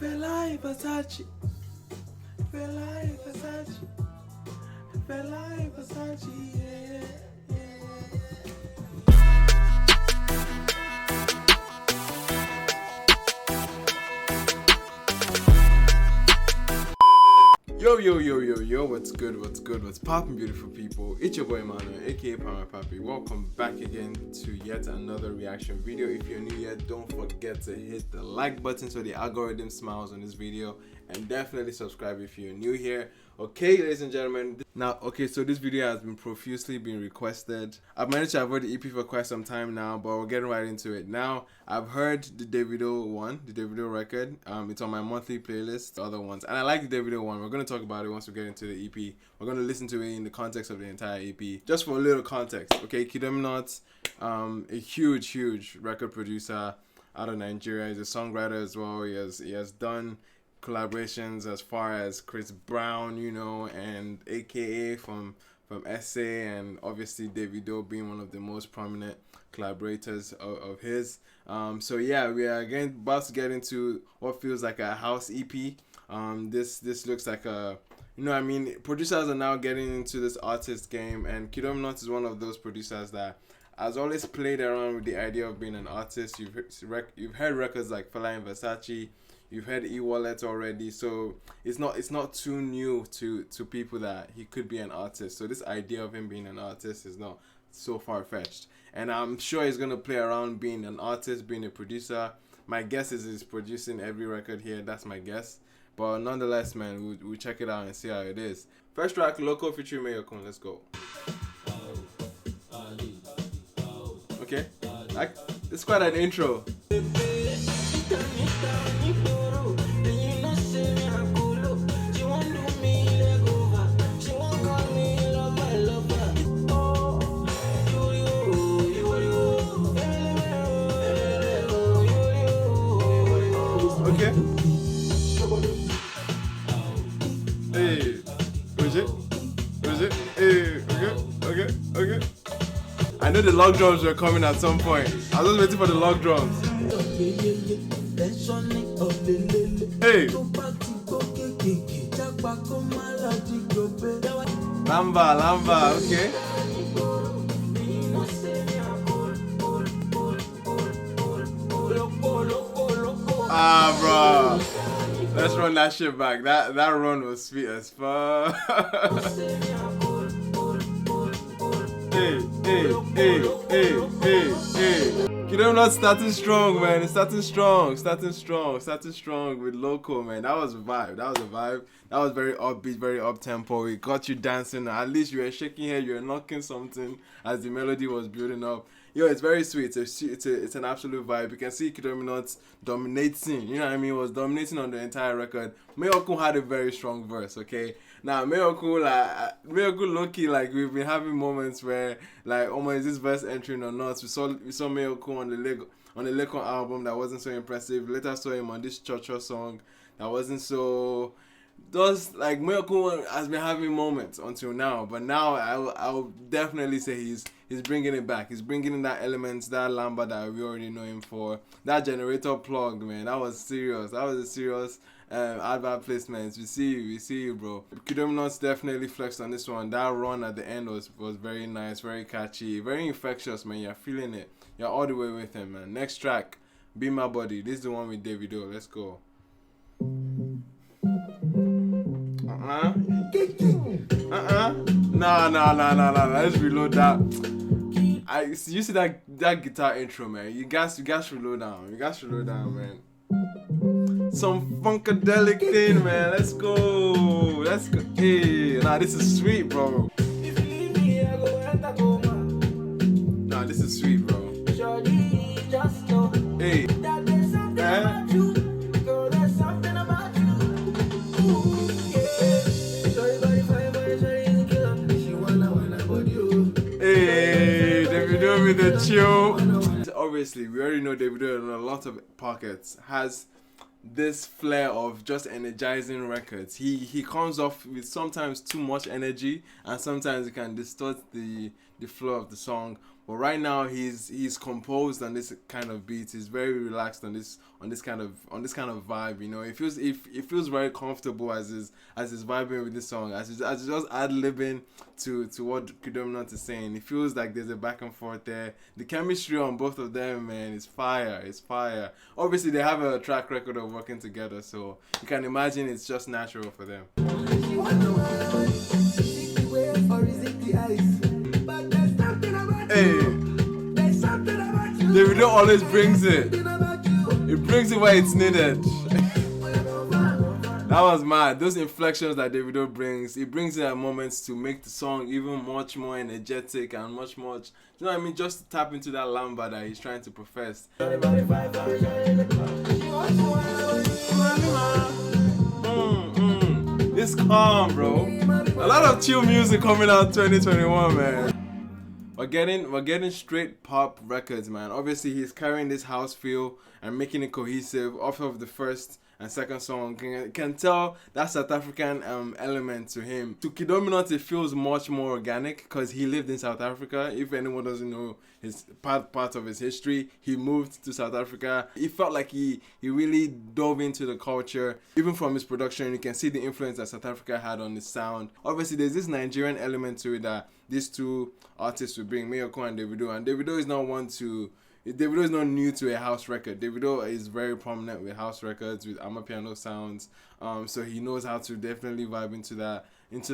Fela Versace. Fela Versace. Fela Versace. Yeah. Yo, what's good, what's poppin', beautiful people? It's your boy Emmanuel, aka palmwinepapi. Welcome back again to yet another reaction video. If you're new here, don't forget to hit the like button so the algorithm smiles on this video, and definitely subscribe if you're new here. Okay, ladies and gentlemen, so this video has been profusely requested. I've managed to avoid the EP for quite some time now, but we're getting right into it. Now, I've heard the KDDO one, the KDDO record. It's on my monthly playlist, the other ones, and I like the KDDO one. We're going to talk about it once we get into the EP. We're going to listen to it in the context of the entire EP. Just for a little context, okay, KIDDOMINANT, a huge record producer out of Nigeria. He's a songwriter as well. He has done collaborations as far as Chris Brown, you know, and AKA from SA, and obviously KDDO being one of the most prominent collaborators of his. So yeah, we are about to get into what feels like a house EP. This looks like a, you know what I mean, producers are now getting into this artist game, and KIDDOMINANT is one of those producers that has always played around with the idea of being an artist. You've heard records like Fela and Versace. You've heard E-Wallet already, so it's not too new to people that he could be an artist. So this idea of him being an artist is not so far-fetched. And I'm sure he's going to play around being an artist, being a producer. My guess is he's producing every record here. That's my guess. But nonetheless, man, we'll check it out and see how it is. First track, Loco featuring Mayokun. Let's go. Okay, it's quite an intro. Okay. Hey, where's it? Hey, okay. I know the log drums were coming at some point. I was just waiting for the log drums. Hey. Lamba, okay. Bro. Let's run that shit back. That run was sweet as fuck. Hey. KIDDOMINANT starting strong, man. It's starting strong with Loco, man. That was a vibe. That was very upbeat, very up-tempo. It got you dancing. At least you were shaking here, you were knocking something as the melody was building up. Yo, it's very sweet. It's an absolute vibe. You can see KIDDOMINANT dominating. You know what I mean? Was dominating on the entire record. Mayokun had a very strong verse. Okay. Now Mayokun low-key, like, we've been having moments where, like, oh my, is this verse entering or not? We saw Mayokun on the Lekon album that wasn't so impressive. Later saw him on this Chocho song that wasn't so. Those, like, Mayokun has been having moments until now, but now I'll definitely say he's bringing it back. He's bringing in that elements, that lamba that we already know him for. That generator plug, man, that was serious. That was a serious advert placement. We see you, bro. KIDDOMINANT definitely flexed on this one. That run at the end was very nice, very catchy, very infectious, man. You're feeling it. You're all the way with him, man. Next track, Be My Body. This is the one with KDDO. Let's go. Nah. Let's reload that. You see that guitar intro, man. You guys reload down. Man. Some funkadelic thing, man. Let's go. Hey, nah, this is sweet, bro. Nah, this is sweet, bro. Hey. Hey, KDDO with the chill. Obviously, we already know KDDO in a lot of pockets has this flair of just energizing records. He comes off with sometimes too much energy, and sometimes it can distort the the flow of the song. But right now he's composed on this kind of beat. He's very relaxed on this kind of vibe. You know, it feels very comfortable as he's vibing with this song, as he's just ad-libbing to what KIDDOMINANT is saying. It feels like there's a back and forth there. The chemistry on both of them, man, is fire. It's fire. Obviously they have a track record of working together, so you can imagine it's just natural for them. Hey, Davido always brings it. It brings it where it's needed. That was mad. Those inflections that Davido brings, it brings it at moments to make the song even much more energetic and much. You know what I mean? Just to tap into that lamba that he's trying to profess. It's calm, bro. A lot of chill music coming out 2021, man. We're getting straight pop records, man. Obviously, he's carrying this house feel and making it cohesive off of the first and second song. Can tell that South African element to him. To KIDDOMINANT, it feels much more organic because he lived in South Africa. If anyone doesn't know his part of his history, he moved to South Africa. It felt like he really dove into the culture. Even from his production, you can see the influence that South Africa had on the sound. Obviously, there's this Nigerian element to it that these two artists will bring, Mayoko and Davido. And Davido is not new to a house record. Davido is very prominent with house records, with amapiano sounds. So he knows how to definitely vibe into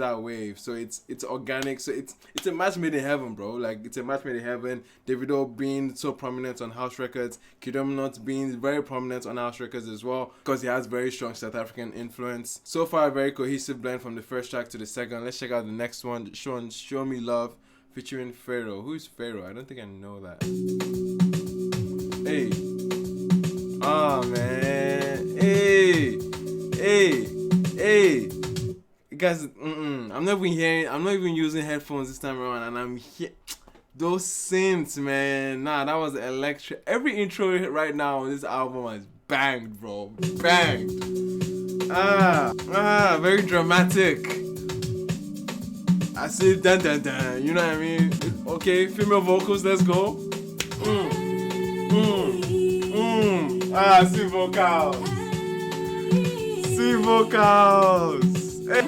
that wave. So it's organic. So it's a match made in heaven, bro. Like, it's a match made in heaven. Davido being so prominent on house records, KIDDOMINANT being very prominent on house records as well, because he has very strong South African influence. So far, a very cohesive blend from the first track to the second. Let's check out the next one, Show Me Love, featuring Pharaoh. Who's Pharaoh? I don't think I know that. Hey. Oh, man. Hey. Guys, I'm not even using headphones this time around, and I'm here. Those synths, man. Nah, that was electric. Every intro right now on this album is banged, bro. Banged. Very dramatic. I see dun dun dun. You know what I mean? Okay, female vocals, let's go. See vocals. See vocals. Hey.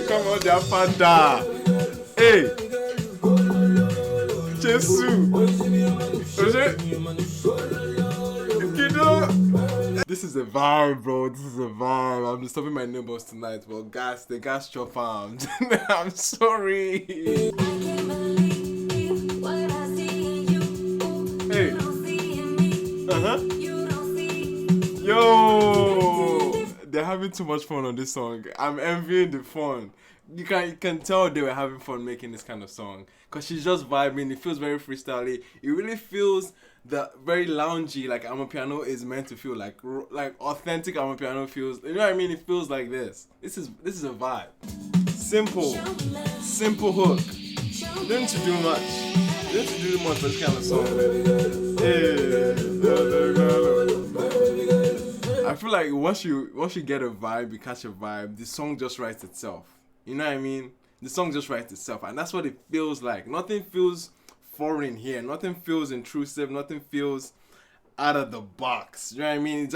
Come on, their father. Hey. Jesus. This is a vibe, bro. This is a vibe. I'm disturbing my neighbors tonight. Well, the gas chop arms. I'm sorry. Hey. Yo, they're having too much fun on this song. I'm envying the fun. You can tell they were having fun making this kind of song, because she's just vibing. It feels very freestyle-y. It really feels very loungy, like amapiano is meant to feel, like authentic amapiano feels. You know what I mean? It feels like this. This is a vibe. Simple hook. You don't need to do much. You don't need to do much for this kind of song, man. I feel like once you get a vibe, you catch a vibe, the song just writes itself. You know what I mean? The song just writes itself, and that's what it feels like. Nothing feels foreign here. Nothing feels intrusive. Nothing feels out of the box. You know what I mean?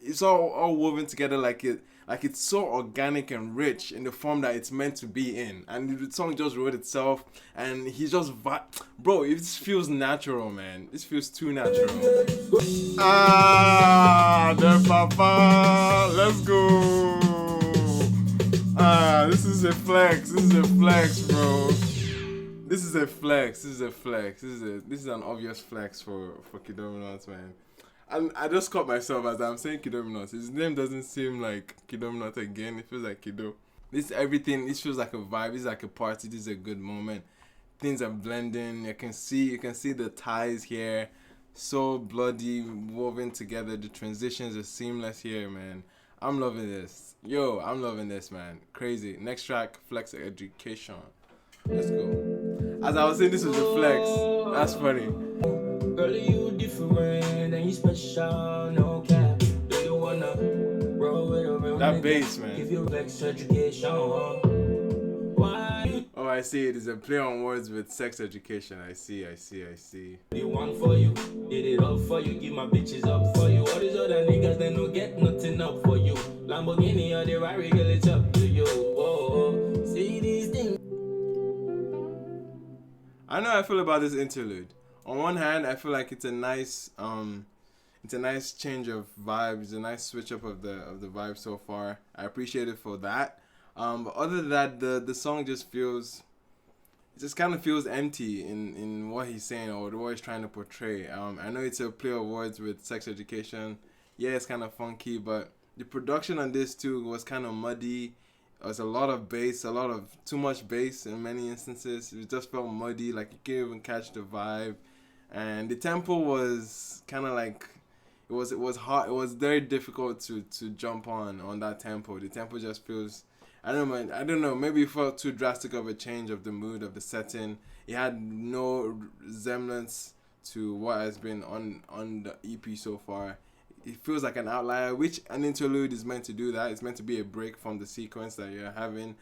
It's all woven together like it's so organic and rich in the form that it's meant to be in. And the song just wrote itself, and he just bro, it just feels natural, man. This feels too natural. The papa, let's go. This is a flex. This is a flex, bro. This is a flex. This is an obvious flex for KIDDOMINANT, man. And I just caught myself as I'm saying KIDDOMINANT. His name doesn't seem like KIDDOMINANT again. It feels like Kiddo. This feels like a vibe. This is like a party. This is a good moment. Things are blending. You can see the ties here. So bloody woven together. The transitions are seamless here, man. I'm loving this. Yo, I'm loving this, man. Crazy. Next track, Flex Education. Let's go. As I was saying, this was a flex. That's funny. Girl, you different and you special, no cap. Do you wanna roll with a real That nigga? bass, man. Give you sex education. Why Oh, I see. It is a play on words with sex education. I see. the one for you? Did it all for you. Give my bitches up for you. All these other niggas, they don't get nothing up for you. Lamborghini or the Rari, girl, it's up to you. Whoa, see these things. I know how I feel about this interlude. On one hand, I feel like it's a nice change of vibes, a nice switch up of the vibe so far. I appreciate it for that. But other than that, the song just kind of feels empty in what he's saying or what he's trying to portray. I know it's a play of words with sex education. Yeah, it's kind of funky, but the production on this too was kind of muddy. It was a lot of bass, too much bass in many instances. It just felt muddy, like you can't even catch the vibe. And the tempo was kind of like it was hard. It was very difficult to jump on that tempo. The tempo just feels, I don't know. Maybe it felt too drastic of a change of the mood of the setting. It had no resemblance to what has been on the EP so far. It feels like an outlier, which an interlude is meant to do. That it's meant to be a break from the sequence that you're having.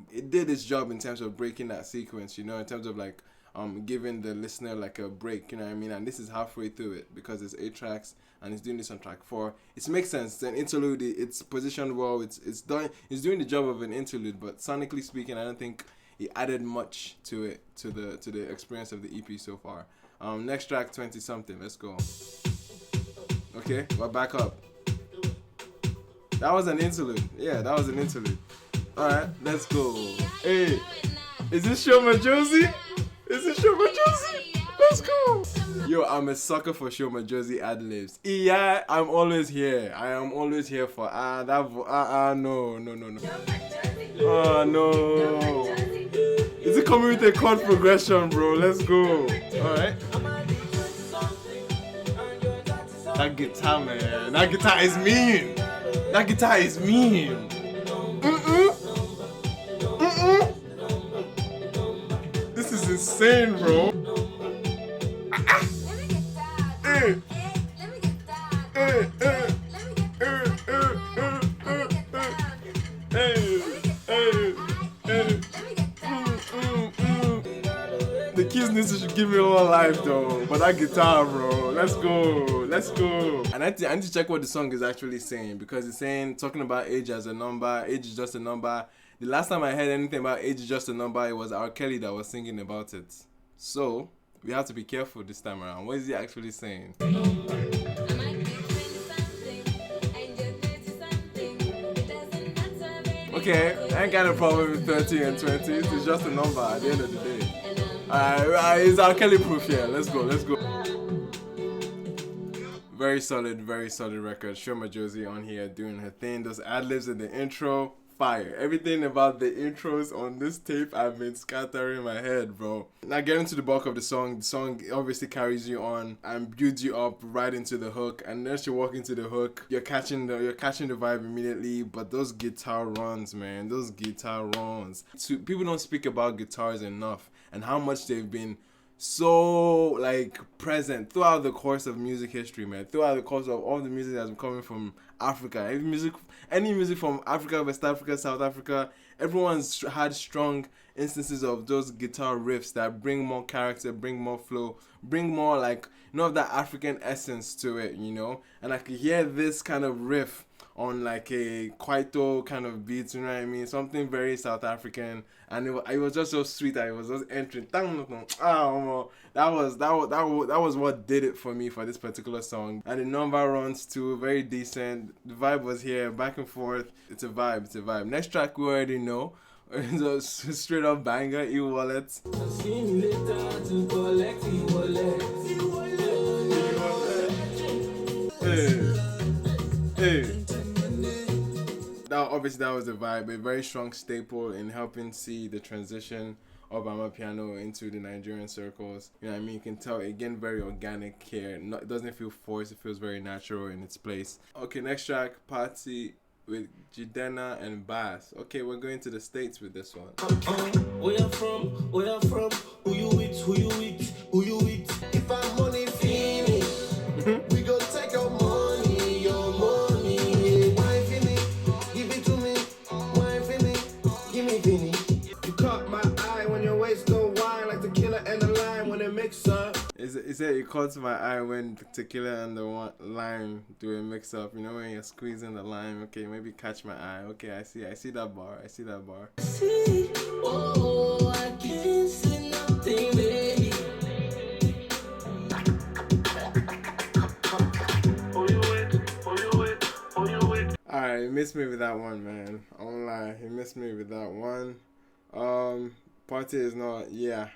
It did its job in terms of breaking that sequence, in terms of like giving the listener like a break, you know what I mean? And this is halfway through it because it's 8 tracks and it's doing this on track 4. It makes sense. It's an interlude. It's positioned well. It's doing the job of an interlude, but sonically speaking, I don't think it added much to it, to the experience of the EP so far. Next track, 20 something. Let's go. Okay, we're back up. That was an interlude. Yeah, that was an interlude. Alright, let's go. Hey, is this Shoma Josie? Is this Shoma Josie? Let's go. Yo, I'm a sucker for Shoma Josie ad-libs. Yeah, I'm always here. I am always here for no. Oh no. Is it coming with a chord progression, bro? Let's go. Alright. That guitar, man. That guitar is mean. That guitar is mean. This is insane, bro. The keys need to give me a little life though, but that guitar, bro. Let's go. And I need to check what the song is actually saying, because it's talking about age as a number. Age is just a number. The last time I heard anything about age is just a number, it was R. Kelly that was singing about it. So we have to be careful this time around. What is he actually saying? Okay, I ain't got a problem with 30 and 20. It's just a number at the end of the day. It's R. Kelly proof here. Let's go. Very solid record. Shoma Josie on here doing her thing. Those ad-libs in the intro, fire. Everything about the intros on this tape, I've been scattering my head, bro. Now getting to the bulk of the song obviously carries you on and builds you up right into the hook. And as you walk into the hook, you're catching the vibe immediately. But those guitar runs, man, people don't speak about guitars enough and how much they've been so like present throughout the course of music history, man. Throughout the course of all the music that's been coming from Africa, any music from Africa, West Africa, South Africa, everyone's had strong instances of those guitar riffs that bring more character, bring more flow, bring more like of that African essence to it, And I could hear this kind of riff on like a Kwaito kind of beat, you know what I mean? Something very South African, and it was just so sweet that it was just entering. That was what did it for me for this particular song. And the number runs too, very decent. The vibe was here, back and forth. It's a vibe. Next track we already know. It's a straight up banger, E-Wallet. Hey. That was the vibe, a very strong staple in helping see the transition of Amapiano into the Nigerian circles. You know what I mean? You can tell, again, very organic here. It doesn't feel forced, it feels very natural in its place. Okay, next track, Party with Jidena and Bass. Okay, we're going to the States with this one. Where you from? Where you from? Who you with? Who you with? Who you with? If I'm money finish, we go take your money, your money. Wine finish, give it to me. Wine finish, give me finish. You caught my eye when your waist go wide like the killer and the lime when it mix up. Is it you caught my eye when tequila and the lime do a mix up? You know, when you're squeezing the lime. Okay, maybe catch my eye. Okay, I see that bar. I see that bar. See, oh, I can't see nothing, baby. Alright, he missed me with that one, man. I won't lie, he missed me with that one. Party is not, yeah.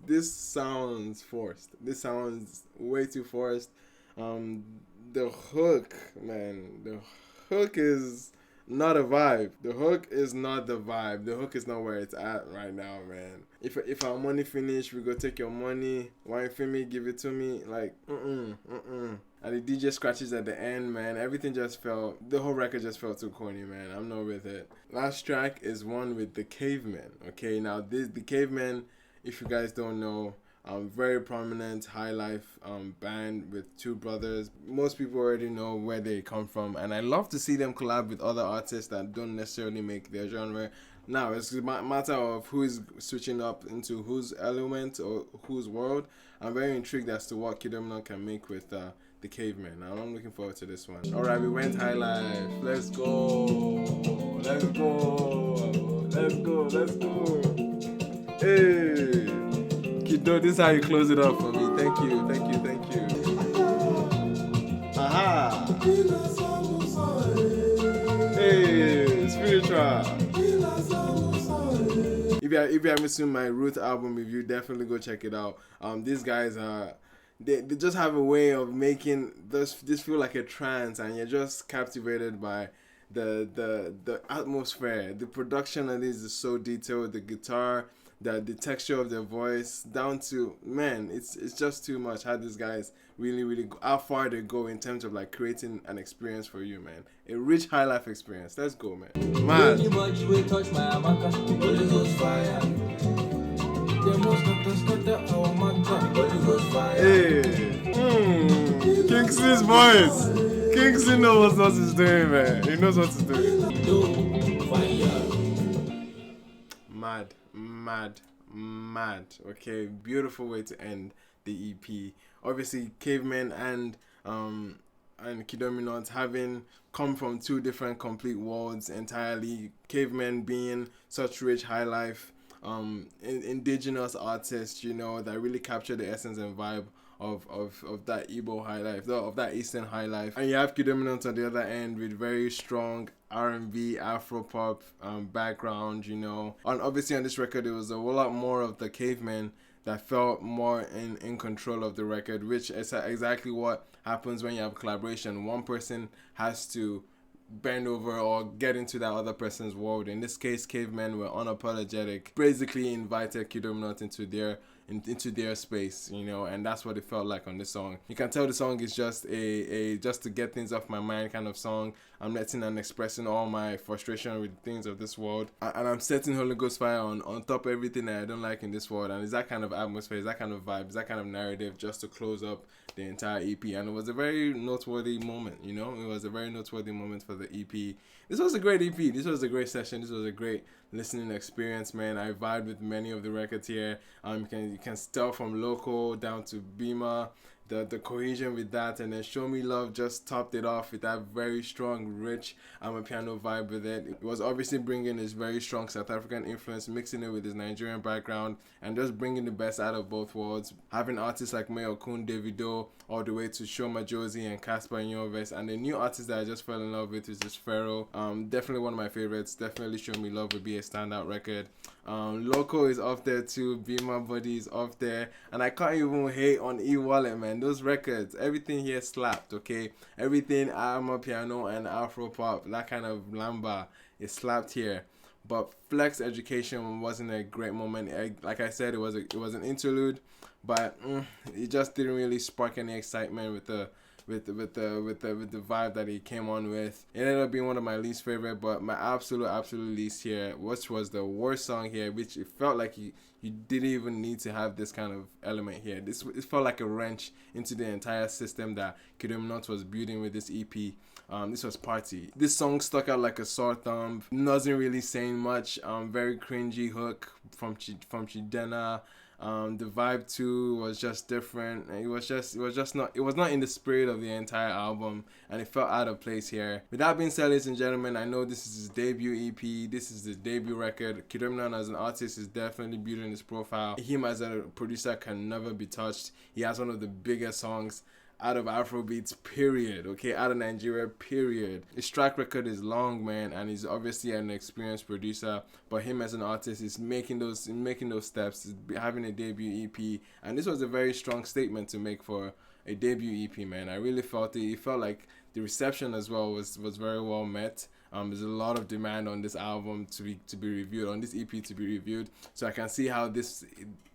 This sounds forced. This sounds way too forced. The hook, man. The hook is not a vibe. The hook is not the vibe. The hook is not where it's at right now, man. If our money finish, we go take your money. Wine for me, give it to me. Like, And the DJ scratches at the end, man. Everything just felt, the whole record just felt too corny, man. I'm not with it. Last track is one with the Cavemen. Okay, now the Cavemen, if you guys don't know, very prominent high life band with two brothers. Most people already know where they come from, and I love to see them collab with other artists that don't necessarily make their genre. Now it's a matter of who is switching up into whose element or whose world. I'm very intrigued as to what KIDDOMINANT can make with the Cavemen. Now I'm looking forward to this one. Alright, we went high life. Let's go. Let's go. Let's go. Let's go. Hey. Kiddo, this is how you close it up for me. Thank you, thank you, thank you. Aha! Hey, spiritual. If you are missing my Root album review, definitely go check it out. These guys are, they just have a way of making this feel like a trance, and you're just captivated by the atmosphere. The production of this is so detailed. The guitar, the texture of their voice, down to, man, it's just too much how these guys really how far they go in terms of like creating an experience for you, man. A rich high life experience. Let's go, man. Man. Hey. Kingsley's voice. Kingsley knows what he's doing, man. He knows what he's doing. Mad. Okay, beautiful way to end the EP. Obviously, Cavemen and KIDDOMINANT having come from two different complete worlds entirely. Cavemen being such rich high life, indigenous artists, you know, that really capture the essence and vibe of that Igbo high life, of that Eastern high life. And you have KIDDOMINANT on the other end with very strong R&B, Afro-pop background, you know. And obviously on this record, there was a whole lot more of the Cavemen that felt more in control of the record, which is exactly what happens when you have collaboration. One person has to bend over or get into that other person's world. In this case, Cavemen were unapologetic, basically invited KIDDOMINANT into their space, you know, and that's what it felt like on this song. You can tell the song is just a just to get things off my mind kind of song. I'm letting and expressing all my frustration with things of this world, and I'm setting Holy Ghost fire on top of everything that I don't like in this world. And it's that kind of atmosphere, it's that kind of vibe, it's that kind of narrative just to close up the entire EP. And it was a very noteworthy moment, you know. It was a very noteworthy moment for the EP. This was a great EP. This was a great session. This was a great listening experience, man. I vibed with many of the records here. You can tell from Loco down to Beamer, the cohesion with that, and then Show Me Love just topped it off with that very strong, rich piano vibe with it. It was obviously bringing his very strong South African influence, mixing it with his Nigerian background, and just bringing the best out of both worlds. Having artists like Mayo Kun, Davido, all the way to Shoma Josie and Casper Nyoves, and the new artist that I just fell in love with is just Pharaoh. Definitely one of my favorites. Definitely Show Me Love would be a standout record. Loco is off there too. Beamer Buddy is off there, and I can't even hate on E-Wallet, man. Those records, everything here slapped, okay? Everything piano and Afro pop, that kind of lamba is slapped here. But Flex Education wasn't a great moment. Like I said, it was an interlude, but it just didn't really spark any excitement with the with the vibe that he came on with. It ended up being one of my least favorite, but my absolute least here, which was the worst song here, which it felt like you didn't even need to have this kind of element here. It felt like a wrench into the entire system that KIDDOMINANT was building with this EP. This was Party. This song stuck out like a sore thumb. Wasn't really saying much. Very cringy hook from Chidena. The vibe too was just different. It was not in the spirit of the entire album, and it felt out of place here. With that being said, ladies and gentlemen, I know this is his debut EP. This is his debut record. KIDDOMINANT as an artist is definitely building his profile. Him as a producer can never be touched. He has one of the biggest songs out of Afrobeats, period. Okay, out of Nigeria, period. His track record is long, man, and he's obviously an experienced producer. But him as an artist is making those steps, having a debut EP, and this was a very strong statement to make for a debut EP, man. I really felt it. It felt like the reception as well was very well met. There's a lot of demand on this album to be reviewed, on this EP to be reviewed. So I can see how this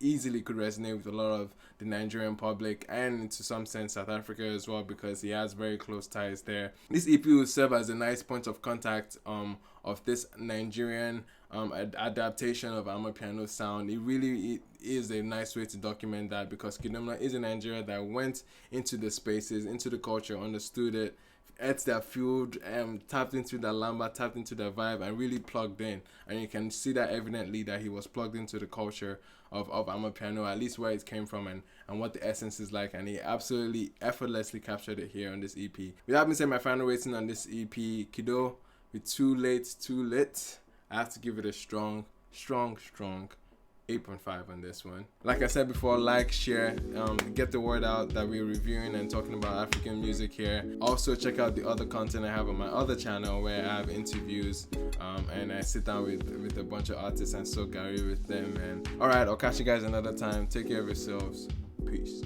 easily could resonate with a lot of the Nigerian public and to some sense South Africa as well, because he has very close ties there. This EP will serve as a nice point of contact of this Nigerian adaptation of Amapiano sound. It is a nice way to document that, because KIDDOMINANT is a Nigerian that went into the spaces, into the culture, understood it, ate that food, tapped into that lamba, tapped into the vibe, and really plugged in. And you can see that evidently that he was plugged into the culture of Amapiano, at least where it came from and what the essence is like, and he absolutely effortlessly captured it here on this EP. With that being said, my final rating on this EP, Kiddo, with Too Late, Too Lit, I have to give it a strong 8.5 on this one. Like I said before, like, share, get the word out that we're reviewing and talking about African music here. Also check out the other content I have on my other channel where I have interviews and I sit down with a bunch of artists and so Gary with them. And alright, I'll catch you guys another time. Take care of yourselves. Peace.